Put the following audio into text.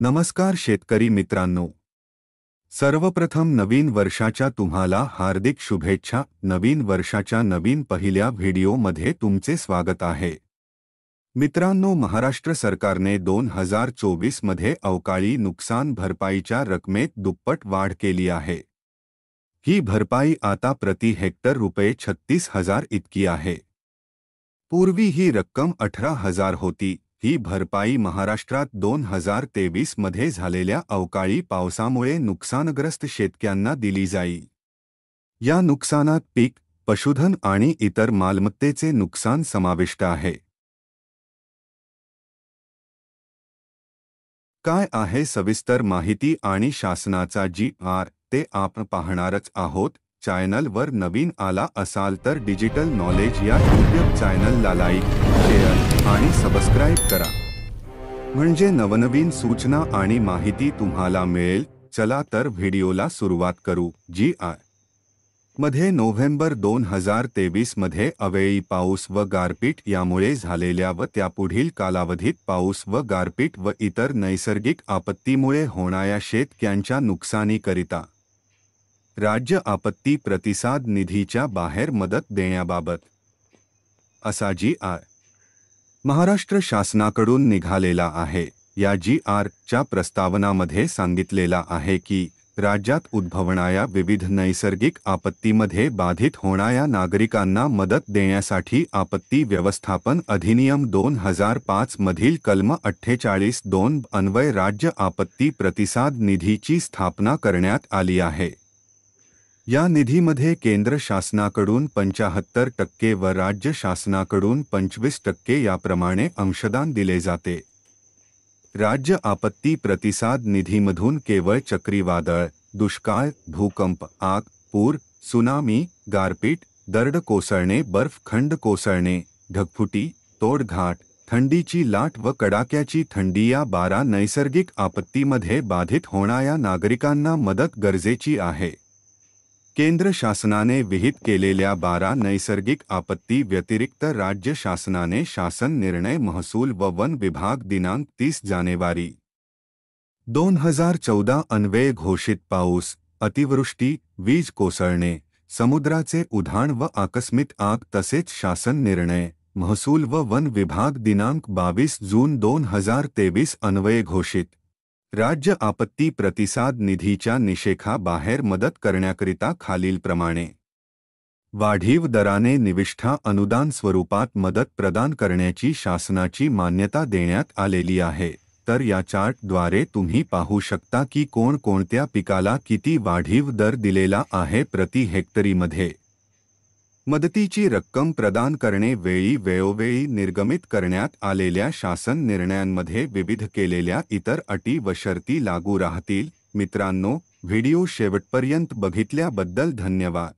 नमस्कार शेतकरी मित्रांनो, सर्वप्रथम नवीन वर्षाच्या तुम्हाला हार्दिक शुभेच्छा। नवीन वर्षाच्या नवीन पहिल्या व्हिडिओमध्ये तुमचे स्वागत आहे। मित्रांनो, महाराष्ट्र सरकारने 2024 मध्ये अवकाळी नुकसान भरपाईच्या रकमेत दुप्पट वाढ केली आहे। ही भरपाई आता प्रति हेक्टर रुपये 36,000 इतकी आहे। पूर्वी ही रक्कम 18,000 होती। ही भरपाई महाराष्ट्रात 2023 मध्ये झालेल्या अवकाळी पावसामुळे नुकसानग्रस्त शेतकऱ्यांना दिली जाईल। या नुकसानात पीक, पशुधन आणि इतर मालमत्तेचे नुकसान समाविष्ट आहे। काय आहे सविस्तर माहिती आणि शासनाचा जी.आर. ते आपण पाहणारच आहोत। चॅनलवर नवीन आला असाल तर डिजिटल नॉलेज या यूट्यूब चॅनलला लाईक, शेअर आणि सबस्क्राईब करा, म्हणजे नवनवीन सूचना आणि माहिती तुम्हाला मिळेल। चला तर व्हिडिओला सुरुवात करू। जी.आर. मध्ये नोव्हेंबर 2023 मध्ये अवेळी पाऊस व गारपीट यामुळे झालेल्या व त्यापुढील कालावधीत पाऊस व गारपीट व इतर नैसर्गिक आपत्तीमुळे होणाऱ्या शेतकऱ्यांच्या नुकसानीकरिता राज्य आपत्ती प्रतिसाद निधीच्या बाहेर मदत देण्याबाबत असा जी.आर. महाराष्ट्र शासनाकडून निघालेला आहे। या जी.आर.च्या प्रस्तावनामध्ये सांगितलेला आहे की राज्यात उद्भवणाऱ्या विविध नैसर्गिक आपत्तीमध्ये बाधित होणाऱ्या नागरिकांना मदत देण्यासाठी आपत्ती व्यवस्थापन अधिनियम 2005 मधील कलम 48(2) अन्वये राज्य आपत्ती प्रतिसाद निधीची स्थापना करण्यात आली आहे। या निधीमध्ये केंद्र शासनाकडून 75% व राज्य शासनाकडून 25% याप्रमाणे अंशदान दिले जाते। राज्य आपत्ती प्रतिसाद निधीमधून केवळ चक्रीवादळ, दुष्काळ, भूकंप, आग, पूर, सुनामी, गारपीट, दरड कोसळणे, बर्फखंड कोसळणे, ढगफुटी, तोडघाट, थंडीची लाट व कडाक्याची थंडी या 12 नैसर्गिक आपत्तीमध्ये बाधित होणाऱ्या नागरिकांना मदत गरजेची आहे। केंद्र शासनाने विहित केलेल्या 12 नैसर्गिक आपत्ती व्यतिरिक्त राज्य शासनाने शासन निर्णय महसूल व वन विभाग दिनांक 30 जानेवारी 2014 अन्वये घोषित पाऊस, अतिवृष्टी, वीज कोसळणे, समुद्राचे उधाण व आकस्मिक आग तसेच शासन निर्णय महसूल व वन विभाग दिनांक 22 जून 2023 अन्वये घोषित राज्य आपत्ती प्रतिसाद निधीच्या निषेधा बाहेर मदत करण्याकरिता खालीलप्रमाणे वाढीव दराने निविष्ठा अनुदान स्वरूपात मदत प्रदान करण्याची शासनाची मान्यता देण्यात आलेली आहे। तर या चार्टद्वारे तुम्ही पाहू शकता की कोणकोणत्या पिकाला किती वाढीव दर दिलेला आहे प्रति हेक्टरीमध्ये। मदतीची रक्कम प्रदान करणे वेळोवेळी निर्गमित करण्यात आलेल्या शासन निर्णयांमध्ये विविध केलेल्या इतर अटी व शर्ती लागू राहतील। मित्रांनो, व्हिडिओ शेवटपर्यंत बघितल्याबद्दल धन्यवाद।